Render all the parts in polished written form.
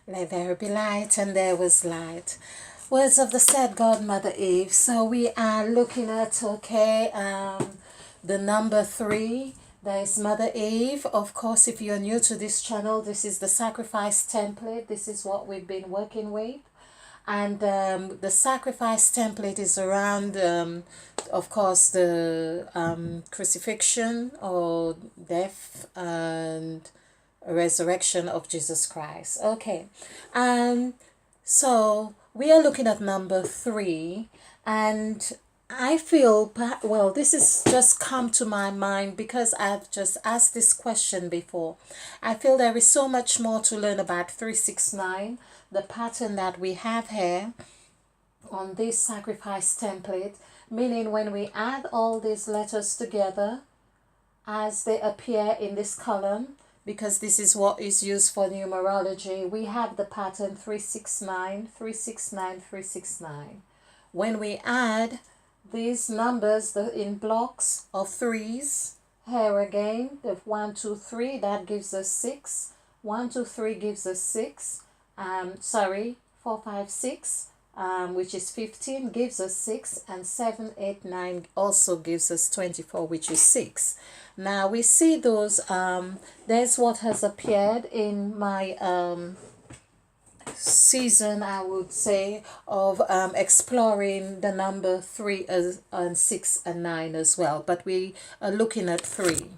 Let there be light, and there was light. Words of the said Godmother Eve. So we are looking at, the number three. There is Mother Eve. Of course, if you're new to this channel, this is the sacrifice template. This is what we've been working with. And the sacrifice template is around, of course, the crucifixion or death and resurrection of Jesus Christ. Okay. So we are looking at number three, and I feel, well, this has just come to my mind because I've just asked this question before. I feel there is so much more to learn about 369, the pattern that we have here on this sacrifice template, meaning when we add all these letters together as they appear in this column, because this is what is used for numerology, we have the pattern 369, 369, 369. When we add these numbers in blocks of threes, here again, the 1, 2, 3, that gives us 6. 1, 2, 3 gives us 6. 4, 5, 6, which is 15, gives us 6, and 7, 8, 9 also gives us 24, which is 6. Now we see those, there's what has appeared in my season, I would say, of exploring the number 3 and 6 and 9 as well. But we are looking at 3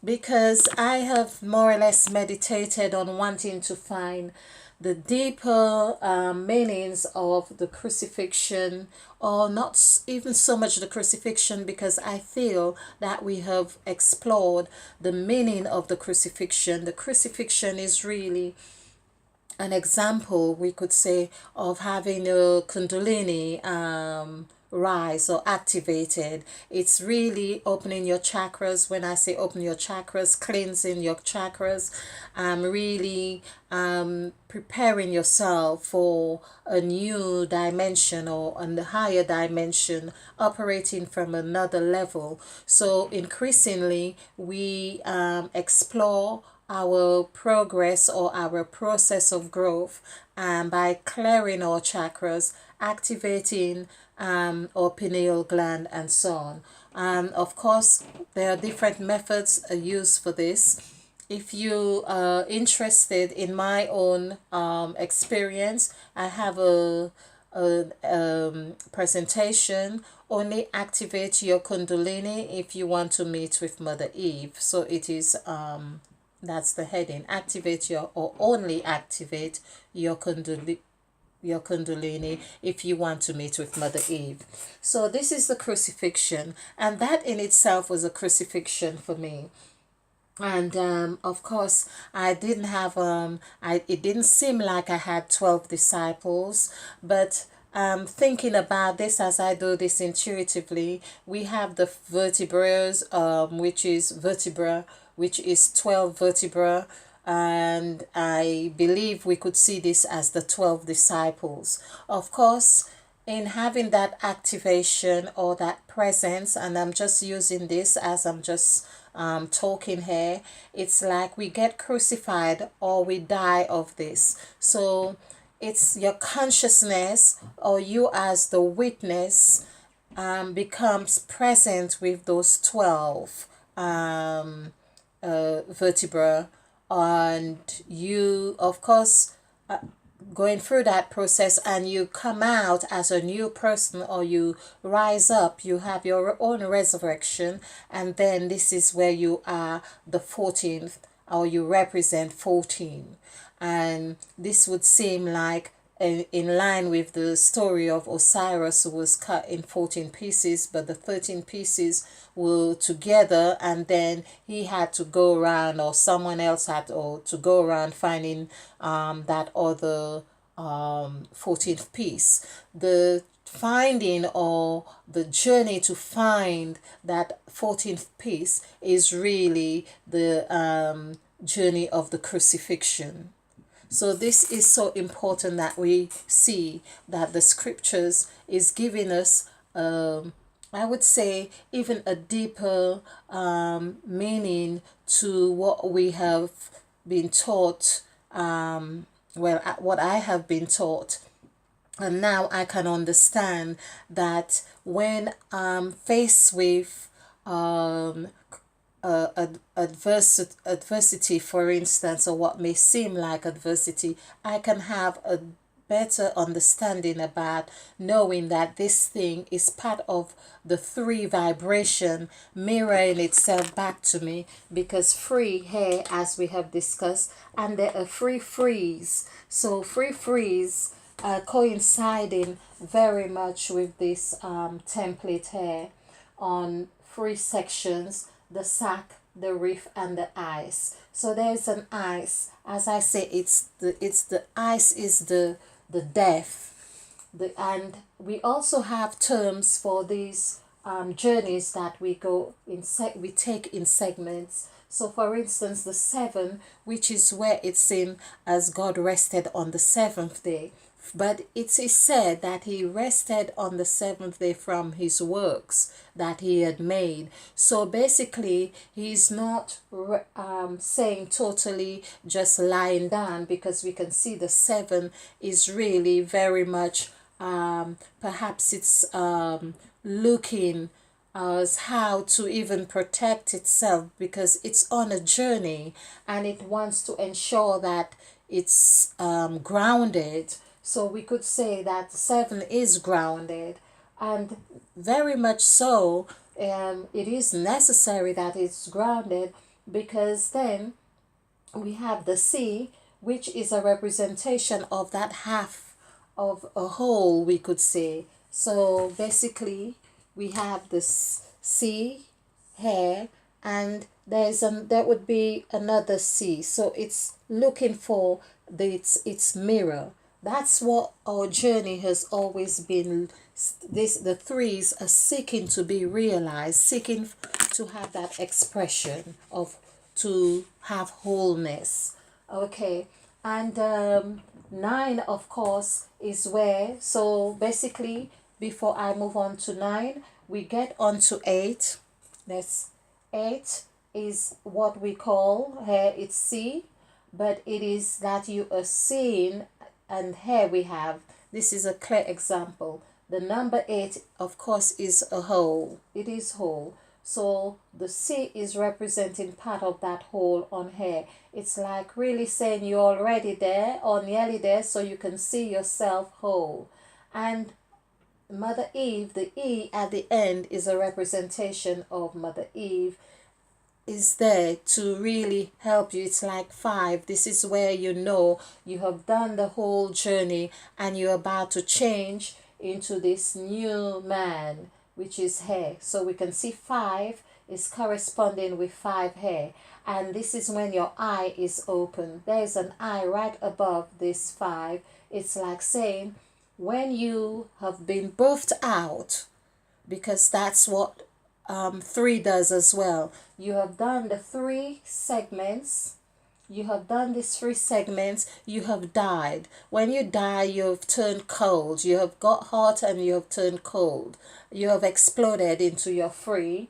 because I have more or less meditated on wanting to find the deeper meanings of the crucifixion, or not even so much the crucifixion, because I feel that we have explored the meaning of the crucifixion. The crucifixion is really an example, we could say, of having a kundalini rise or activated. It's really opening your chakras. When I say open your chakras, cleansing your chakras, really preparing yourself for a new dimension or a higher dimension, operating from another level. So increasingly we explore our progress or our process of growth by clearing our chakras, activating our pineal gland, and so on. Of course, there are different methods used for this. If you are interested in my own experience, I have a presentation, only activate your kundalini if you want to meet with Mother Eve. So it is that's the heading, activate your, or only activate your kundalini if you want to meet with Mother Eve. So this is the crucifixion, and that in itself was a crucifixion for me. And of course I didn't have it didn't seem like I had 12 disciples, but thinking about this as I do this intuitively, we have the vertebrae, which is 12 vertebra, and I believe we could see this as the 12 disciples. Of course, in having that activation or that presence, and I'm just using this as I'm just talking here, it's like we get crucified or we die of this. So it's your consciousness, or you as the witness, becomes present with those 12 vertebra, and you, of course, going through that process, and you come out as a new person, or you rise up, you have your own resurrection, and then this is where you are the 14th, or you represent 14. And this would seem like in line with the story of Osiris, who was cut in 14 pieces, but the 13 pieces were together, and then he had to go around, or someone else had to go around finding that other 14th piece. The finding, or the journey to find that 14th piece, is really the journey of the crucifixion. So this is so important that we see that the scriptures is giving us, I would say, even a deeper meaning to what we have been taught well, what I have been taught. And now I can understand that when I'm faced with um, adversity, for instance, or what may seem like adversity, I can have a better understanding about knowing that this thing is part of the three vibration mirroring itself back to me, because free here, as we have discussed, and there are free freeze. So free freeze coinciding very much with this template here on three sections: the sack, the reef, and the ice. So there's an ice. As I say, it's the ice is the death. And we also have terms for these journeys that we go in we take in segments. So for instance, the seven, which is where it's in as God rested on the seventh day. But it is said that he rested on the seventh day from his works that he had made. So basically, he's not saying totally just lying down, because we can see the seven is really very much, perhaps it's looking as how to even protect itself, because it's on a journey and it wants to ensure that it's grounded. So we could say that seven is grounded, and very much so. It is necessary that it's grounded, because then we have the sea, which is a representation of that half of a whole, we could say. So basically, we have this sea here, and there would be another sea. So it's looking for its mirror. That's what our journey has always been. The threes are seeking to be realized, seeking to have that expression of, to have wholeness. Okay, and nine, of course, is where. So basically, before I move on to nine, we get on to eight. That's eight is what we call here. It's C, but it is that you are seeing, and here we have, this is a clear example. The number eight, of course, is a whole. It is whole. So the C is representing part of that whole on here. It's like really saying you're already there or nearly there, so you can see yourself whole. And Mother Eve, the E at the end, is a representation of Mother Eve, is there to really help you. It's like five. This is where you know you have done the whole journey and you're about to change into this new man, which is hair. So we can see five is corresponding with five hair. And this is when your eye is open. There's an eye right above this five. It's like saying when you have been birthed out, because that's what three does as well. You have done the three segments. You have done these three segments. You have died. When you die, you have turned cold. You have got hot and you have turned cold. You have exploded into your free.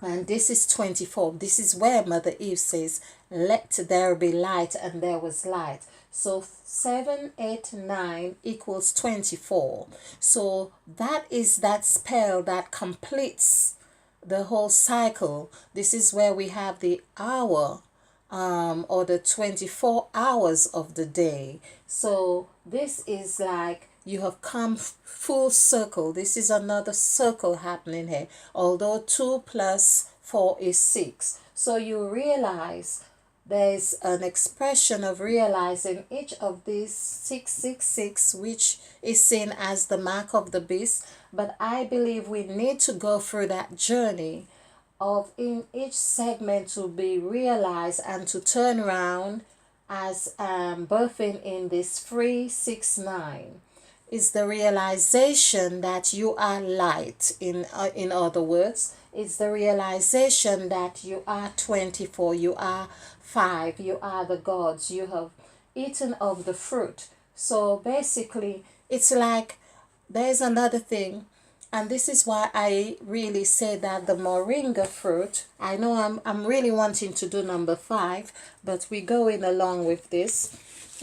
And this is 24. This is where Mother Eve says, let there be light, and there was light. So 7, 8, 9 equals 24. So that is that spell that completes the whole cycle. This is where we have the hour, or the 24 hours of the day. So this is like you have come full circle. This is another circle happening here. Although 2 plus 4 is 6. So you realize there's an expression of realizing each of these 666, which is seen as the mark of the beast. But I believe we need to go through that journey of in each segment to be realized and to turn around as birthing in this 369 is the realization that you are light. In other words, it's the realization that you are 24, you are 5, you are the gods, you have eaten of the fruit. So basically, it's like there's another thing, and this is why I really say that the moringa fruit, I know I'm really wanting to do number 5, but we're going along with this.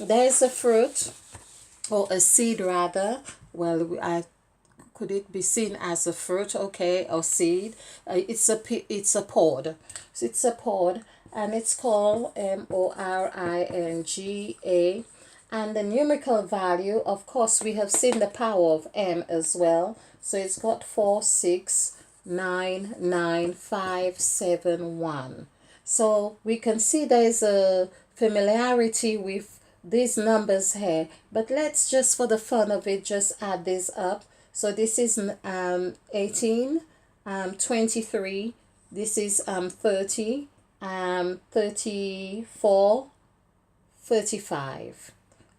there's a fruit, or a seed rather. Well, could it be seen as a fruit, okay, or seed? It's a pod. So it's a pod, and it's called moringa. And the numerical value, of course, we have seen the power of M as well. So it's got 4, 6, 9, 9, 5, 7, 1. So we can see there's a familiarity with these numbers here, but let's just, for the fun of it, just add this up. So this is 18, 23, this is 30, 34, 35.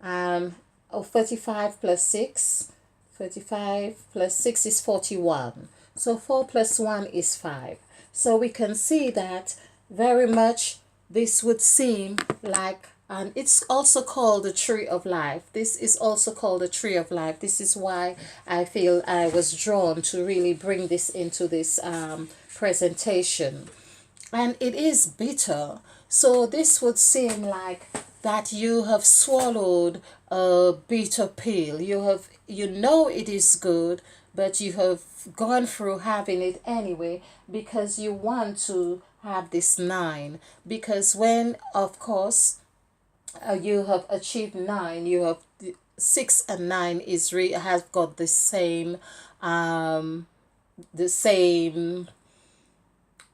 35 plus 6, 35 plus 6 is 41. So 4 plus 1 is 5. So we can see that very much this would seem like, and it's also called the tree of life. This is also called the tree of life. This is why I feel I was drawn to really bring this into this presentation. And it is bitter. So this would seem like that you have swallowed a bitter pill. You know it is good, but you have gone through having it anyway because you want to have this 9. Because when, of course, you have achieved 9, you have 6 and 9 has got the same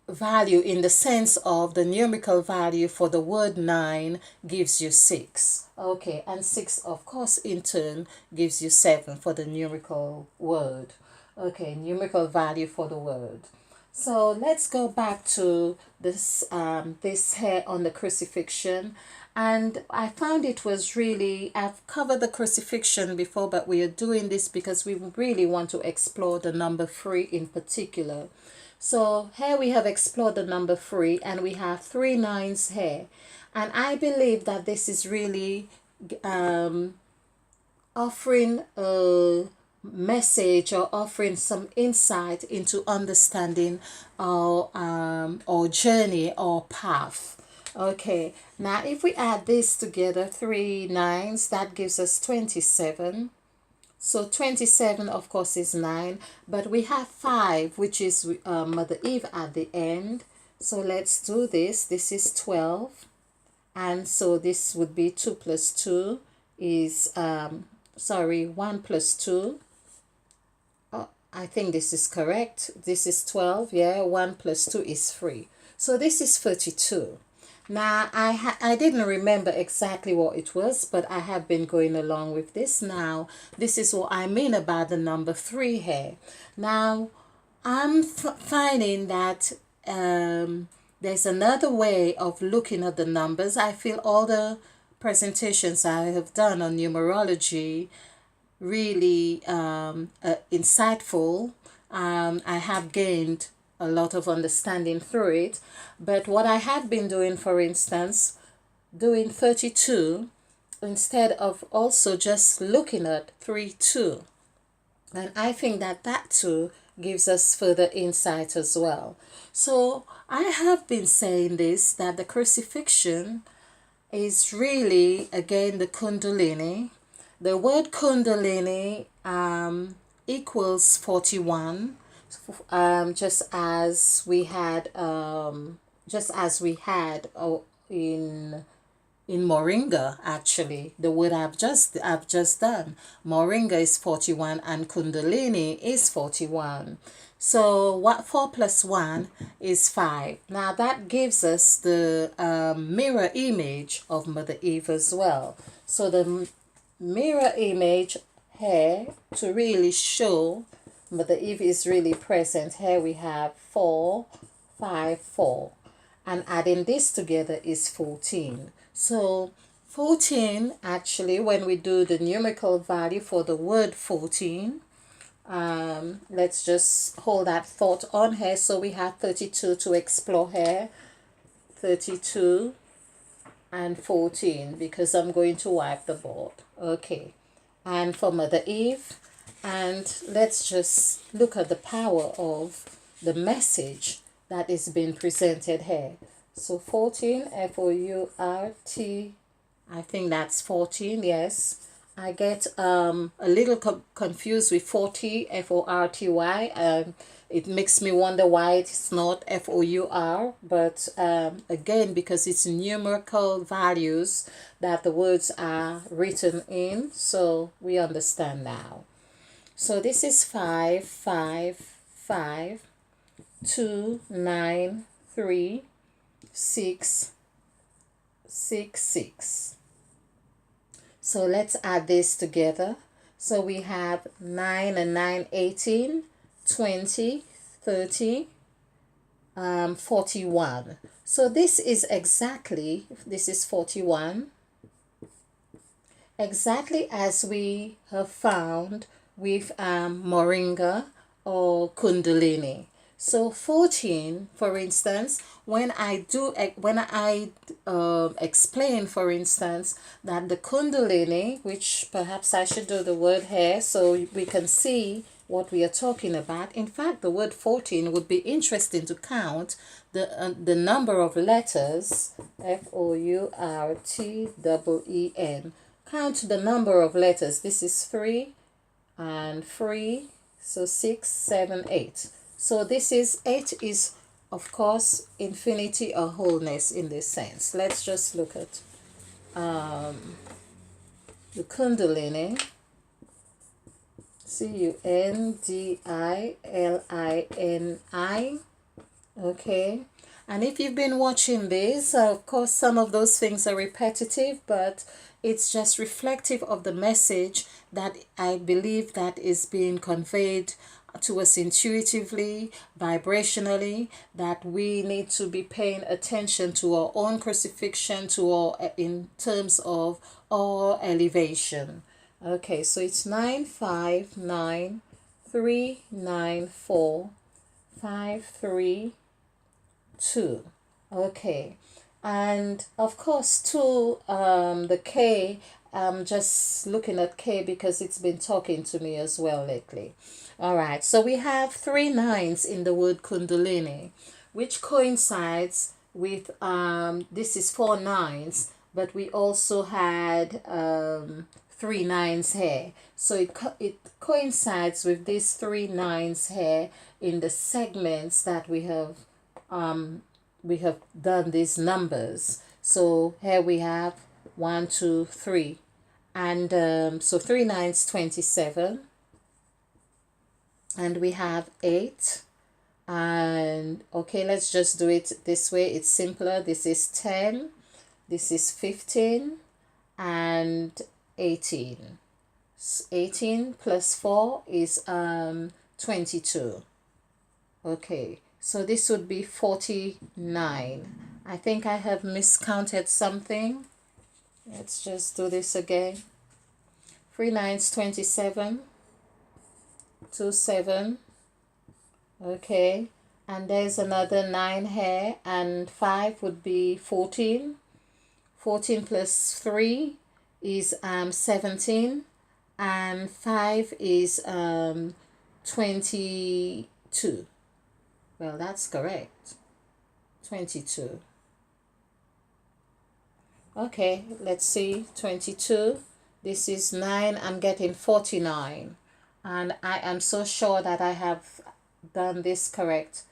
value, in the sense of the numerical value for the word 9 gives you 6. Okay, and 6, of course, in turn gives you 7 for the numerical word. Okay, numerical value for the word. So let's go back to this here on the crucifixion. And I found it was really, I've covered the crucifixion before, but we are doing this because we really want to explore the number 3 in particular. So here we have explored the number 3, and we have 3 9s here. And I believe that this is really offering a message, or offering some insight into understanding our journey or path. Okay, now if we add this together, 3 9s, that gives us 27. So 27, of course, is 9, but we have 5, which is Mother Eve at the end. So let's do this. This is 12. And so this would be 2 plus 2 is, 1 plus 2. Oh, I think this is correct. This is 12, yeah. 1 plus 2 is 3. So this is 32. Now, I didn't remember exactly what it was, but I have been going along with this now. This is what I mean about the number 3 here. Now, I'm finding that there's another way of looking at the numbers. I feel all the presentations I have done on numerology really insightful. I have gained a lot of understanding through it. But what I have been doing, for instance, doing 32 instead of also just looking at 3 2. And I think that too gives us further insight as well. So I have been saying this, that the crucifixion is really, again, the Kundalini. The word Kundalini equals 41. Just as we had in Moringa. Actually, the word I've just done, Moringa is 41 and Kundalini is 41. So what 4 plus 1 is 5. Now that gives us the mirror image of Mother Eve as well. So the mirror image here to really show Mother Eve is really present. Here we have 4, 5, 4. And adding this together is 14. So 14, actually, when we do the numerical value for the word 14, let's just hold that thought on here. So we have 32 to explore here. 32 and 14, because I'm going to wipe the board. Okay. And for Mother Eve, and let's just look at the power of the message that is being presented here. So 14, F-O-U-R-T-I-N-E, I think that's 14, yes. I get a little confused with 40, F-O-R-T-Y. It makes me wonder why it's not F-O-U-R. But again, because it's numerical values that the words are written in, so we understand now. So this is 5, 5, 5, 2, 9, 3, 6, 6, 6. So let's add this together. So we have 9 and 9, 18, 20, 30, 41. So this is 41, exactly as we have found with Moringa or Kundalini. So 14, for instance, when I explain, for instance, that the Kundalini, which perhaps I should do the word here so we can see what we are talking about. In fact, the word 14 would be interesting to count the number of letters, Fourteen. Count the number of letters. This is 3 and 3, so 6, 7, 8. So this is 8 is, of course, infinity or wholeness in this sense. Let's just look at the Kundalini. Kundilini. Okay. And if you've been watching this, of course, some of those things are repetitive, but it's just reflective of the message that I believe that is being conveyed to us intuitively, vibrationally, that we need to be paying attention to our own crucifixion, to our, in terms of our elevation. Okay, so it's 9, 5, 9, 3, 9, 4, 5, 3, 2. Okay, and of course to the K, I'm just looking at K because it's been talking to me as well lately. All right, so we have 3 9s in the word Kundalini, which coincides with this is 4 9s, but we also had 3 9s here. So it coincides with these 3 9s here in the segments that we have done these numbers. So here we have 1, 2, 3, and so 3 9s 27, and we have 8. And okay, let's just do it this way, it's simpler. This is 10, this is 15, and 18. 18 plus 4 is 22. Okay, so this would be 49. I think I have miscounted something. Let's just do this again. 3 9s 27, 2 7. Okay, and there's another 9 here, and 5 would be 14. 14 plus 3 is 17, and 5 is 22. Well, that's correct. 22. Okay, let's see. 22. This is 9. I'm getting 49. And I am so sure that I have done this correct.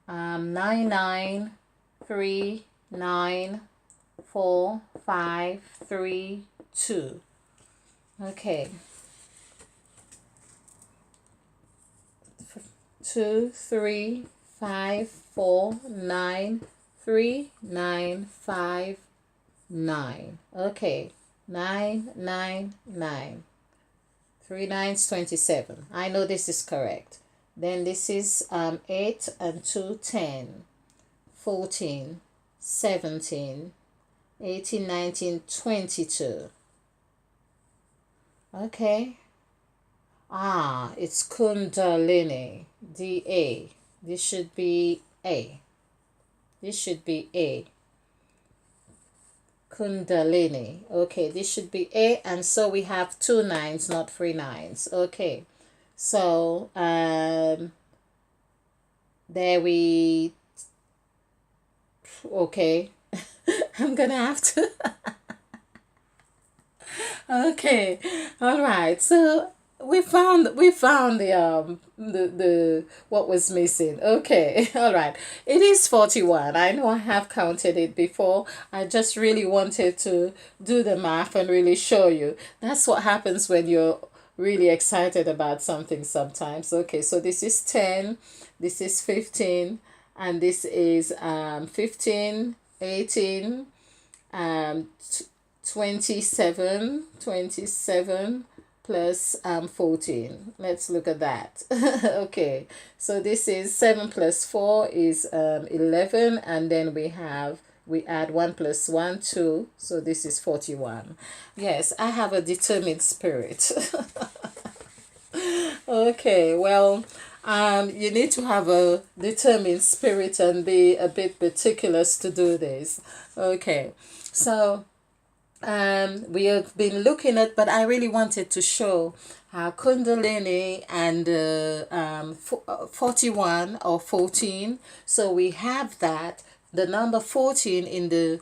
9 9 3 9 4 5 3 2. Okay. 2 3 5 4 9 3 9 5 9. Okay. 9 9 9. 3 9s 27. I know this is correct. Then this is 8 and 2 10, 14, 17, 18, 19, 22. Okay. It's Kundalini. D-A. This should be A. This should be A. Kundalini. Okay, this should be A, and so we have 2 9s, not 3 9s. Okay. So there we, okay. I'm gonna have to Okay, all right. So we found the what was missing. Okay, all right. It is 41. I know I have counted it before. I just really wanted to do the math and really show you. That's what happens when you're really excited about something sometimes. Okay, so this is 10, this is 15, and this is 15, 18, um, 27 plus 14. Let's look at that. Okay, so this is 7 plus 4 is 11, and then we add 1 plus 1, 2, so this is 41. Yes, I have a determined spirit. Okay, well, you need to have a determined spirit and be a bit meticulous to do this. Okay, so we have been looking at, but I really wanted to show how Kundalini and 41 or 14. So we have that, the number 14 in the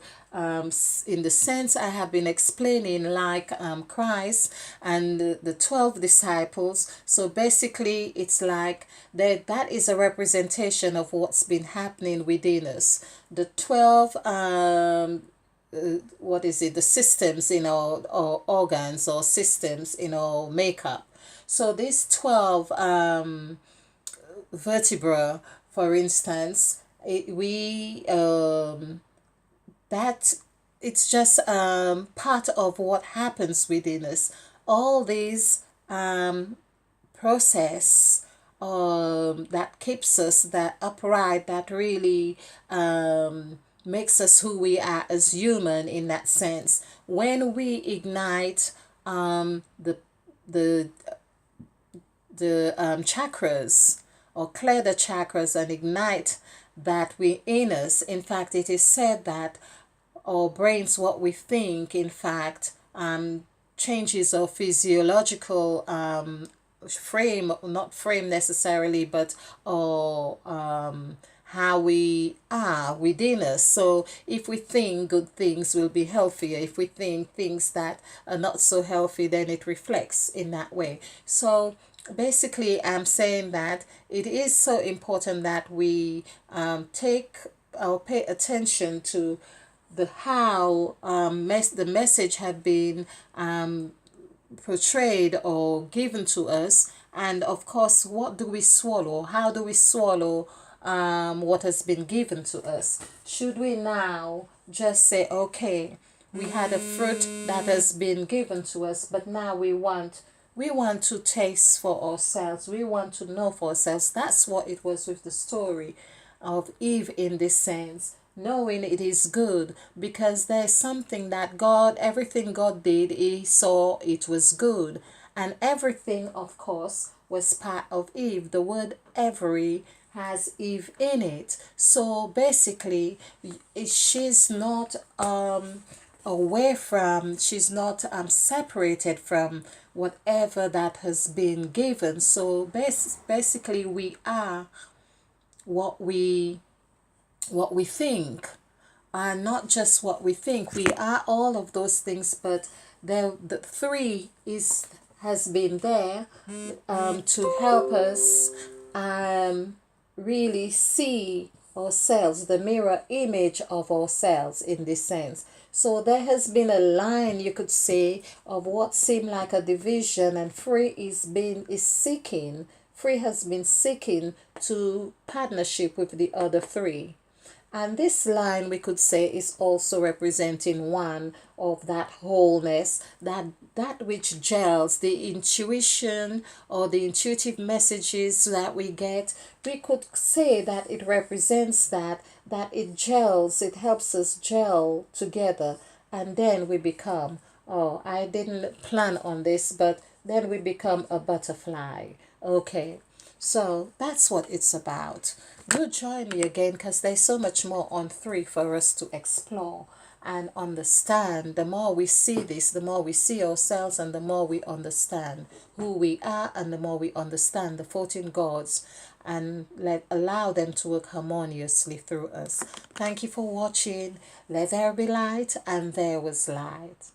sense I have been explaining, like Christ and the 12 disciples. So basically, it's like that is a representation of what's been happening within us. The 12 what is it, the systems in our organs or systems in our makeup. So these 12 vertebra, for instance, we that it's just part of what happens within us. All these process that keeps us that upright, that really makes us who we are as human in that sense. When we ignite the chakras, or clear the chakras and ignite that within us, in fact, it is said that our brains, what we think, in fact, changes our physiological frame, not frame necessarily, but our how we are within us. So if we think good things, we'll be healthier. If we think things that are not so healthy, then it reflects in that way. So basically, I'm saying that it is so important that we take or pay attention to the how the message had been portrayed or given to us, and of course, what do we swallow? How do we swallow what has been given to us? Should we now just say, okay, we had a fruit that has been given to us, but now we want to taste for ourselves. We want to know for ourselves. That's what it was with the story of Eve in this sense. Knowing it is good, because there's something that God, everything God did, He saw it was good. And everything, of course, was part of Eve. The word every has Eve in it. So basically, she's not away from, she's not separated from whatever that has been given. So basically, we are what we think, and not just what we think. We are all of those things, but the three is has been there to help us really see ourselves, the mirror image of ourselves in this sense. So there has been a line, you could say, of what seemed like a division, and free has been seeking to partnership with the other three. And this line, we could say, is also representing one of that wholeness, that which gels, the intuition or the intuitive messages that we get. We could say that it represents that it gels, it helps us gel together, and then we become, oh, I didn't plan on this, but then we become a butterfly. Okay. So that's what it's about. Do join me again, because there's so much more on three for us to explore and understand. The more we see this, the more we see ourselves, and the more we understand who we are, and the more we understand the 14 gods, and allow them to work harmoniously through us. Thank you for watching. Let there be light, and there was light.